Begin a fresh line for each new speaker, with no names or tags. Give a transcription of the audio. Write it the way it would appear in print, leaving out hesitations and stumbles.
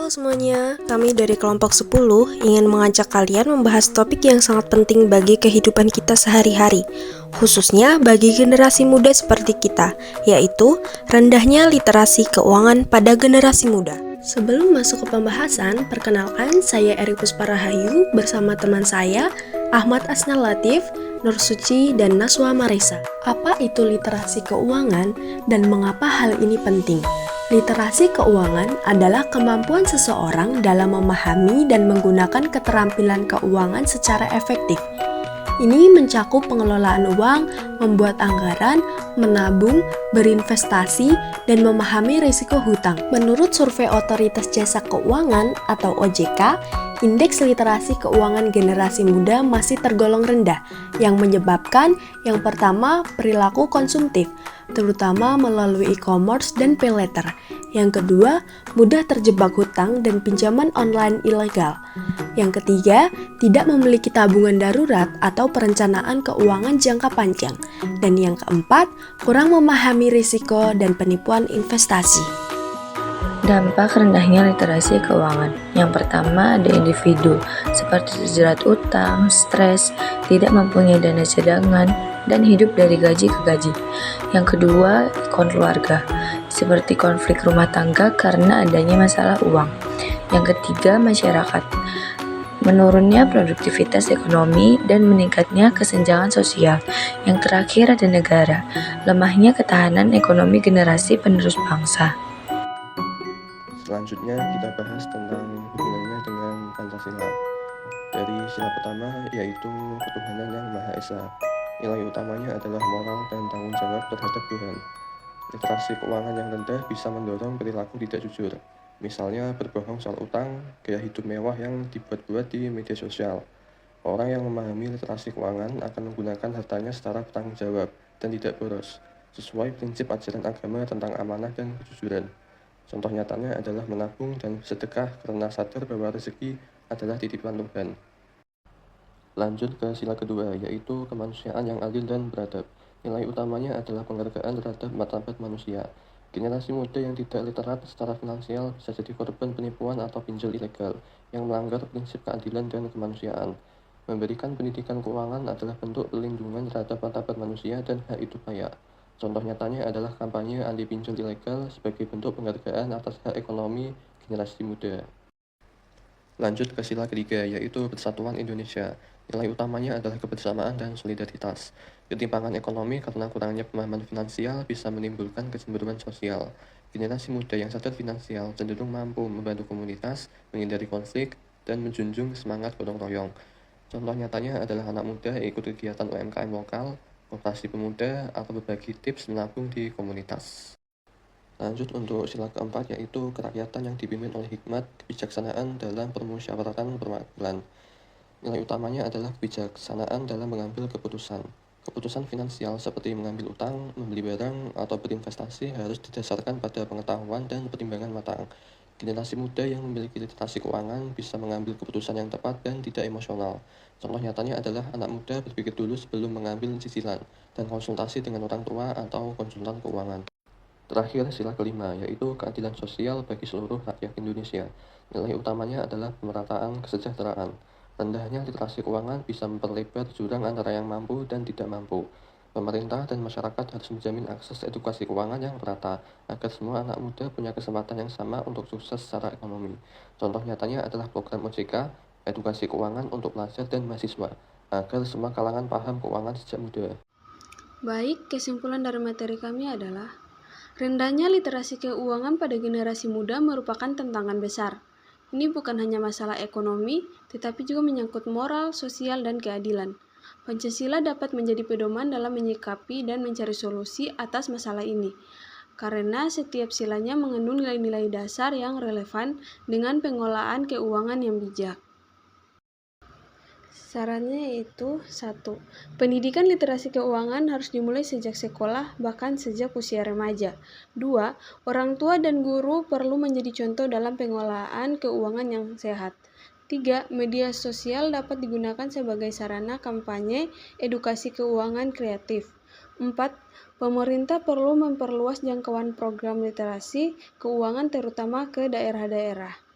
Halo semuanya, kami dari kelompok 10 ingin mengajak kalian membahas topik yang sangat penting bagi kehidupan kita sehari-hari, khususnya bagi generasi muda seperti kita, yaitu rendahnya literasi keuangan pada generasi muda. Sebelum masuk ke pembahasan, perkenalkan saya Eri Pusparahayu bersama teman saya, Ahmad Asnal Latif, Nur Suci, dan Naswa Marisa. Apa itu literasi keuangan dan mengapa hal ini penting? Literasi keuangan adalah kemampuan seseorang dalam memahami dan menggunakan keterampilan keuangan secara efektif. Ini mencakup pengelolaan uang, membuat anggaran, menabung, berinvestasi, dan memahami risiko hutang. Menurut survei Otoritas Jasa Keuangan atau OJK, indeks literasi keuangan generasi muda masih tergolong rendah, yang menyebabkan yang pertama perilaku konsumtif, terutama melalui e-commerce dan pay later. Yang kedua, mudah terjebak hutang dan pinjaman online ilegal. Yang ketiga, tidak memiliki tabungan darurat atau perencanaan keuangan jangka panjang. Dan yang keempat, kurang memahami risiko dan penipuan investasi.
Dampak rendahnya literasi keuangan. Yang pertama ada individu, seperti terjerat utang, stres, tidak mempunyai dana cadangan, dan hidup dari gaji ke gaji. Yang kedua, keluarga, seperti konflik rumah tangga karena adanya masalah uang. Yang ketiga, masyarakat, menurunnya produktivitas ekonomi dan meningkatnya kesenjangan sosial. Yang terakhir ada negara, lemahnya ketahanan ekonomi generasi penerus bangsa.
Selanjutnya kita bahas tentang hubungannya dengan Pancasila. Dari sila pertama yaitu ketuhanan yang Maha Esa. Nilai utamanya adalah moral dan tanggung jawab terhadap Tuhan. Literasi keuangan yang rendah bisa mendorong perilaku tidak jujur. Misalnya berbohong soal utang, gaya hidup mewah yang dibuat-buat di media sosial. Orang yang memahami literasi keuangan akan menggunakan hartanya secara bertanggung jawab dan tidak boros, sesuai prinsip ajaran agama tentang amanah dan kejujuran. Contoh nyatanya adalah menabung dan sedekah karena sadar bahwa rezeki adalah titipan Tuhan. Lanjut ke sila kedua, yaitu kemanusiaan yang adil dan beradab. Nilai utamanya adalah penghargaan terhadap martabat manusia. Generasi muda yang tidak literat secara finansial bisa jadi korban penipuan atau pinjol ilegal yang melanggar prinsip keadilan dan kemanusiaan. Memberikan pendidikan keuangan adalah bentuk perlindungan terhadap martabat manusia dan hak hidup layak. Contoh nyatanya adalah kampanye anti pinjol ilegal sebagai bentuk penghargaan atas hak ekonomi generasi muda. Lanjut ke sila ketiga, yaitu persatuan Indonesia. Nilai utamanya adalah kebersamaan dan solidaritas. Ketimpangan ekonomi karena kurangnya pemahaman finansial bisa menimbulkan kecemburuan sosial. Generasi muda yang sadar finansial cenderung mampu membantu komunitas, menghindari konflik, dan menjunjung semangat gotong royong. Contoh nyatanya adalah anak muda yang ikut kegiatan UMKM lokal, koperasi pemuda, atau berbagi tips menabung di komunitas. Lanjut untuk sila keempat, yaitu kerakyatan yang dipimpin oleh hikmat, kebijaksanaan dalam permusyawaratan perwakilan. Nilai utamanya adalah kebijaksanaan dalam mengambil keputusan. Keputusan finansial seperti mengambil utang, membeli barang, atau berinvestasi harus didasarkan pada pengetahuan dan pertimbangan matang. Generasi muda yang memiliki literasi keuangan bisa mengambil keputusan yang tepat dan tidak emosional. Contoh nyatanya adalah anak muda berpikir dulu sebelum mengambil cicilan dan konsultasi dengan orang tua atau konsultan keuangan. Terakhir, sila kelima, yaitu keadilan sosial bagi seluruh rakyat Indonesia. Nilai utamanya adalah pemerataan kesejahteraan. Rendahnya literasi keuangan bisa memperlebar jurang antara yang mampu dan tidak mampu. Pemerintah dan masyarakat harus menjamin akses edukasi keuangan yang merata, agar semua anak muda punya kesempatan yang sama untuk sukses secara ekonomi. Contoh nyatanya adalah program OJK, edukasi keuangan untuk pelajar dan mahasiswa, agar semua kalangan paham keuangan sejak muda.
Baik, kesimpulan dari materi kami adalah rendahnya literasi keuangan pada generasi muda merupakan tantangan besar. Ini bukan hanya masalah ekonomi, tetapi juga menyangkut moral, sosial, dan keadilan. Pancasila dapat menjadi pedoman dalam menyikapi dan mencari solusi atas masalah ini, karena setiap silanya mengandung nilai-nilai dasar yang relevan dengan pengelolaan keuangan yang bijak. Sarannya yaitu 1. Pendidikan literasi keuangan harus dimulai sejak sekolah, bahkan sejak usia remaja. 2. Orang tua dan guru perlu menjadi contoh dalam pengelolaan keuangan yang sehat. 3. Media sosial dapat digunakan sebagai sarana kampanye edukasi keuangan kreatif. 4. Pemerintah perlu memperluas jangkauan program literasi keuangan terutama ke daerah-daerah.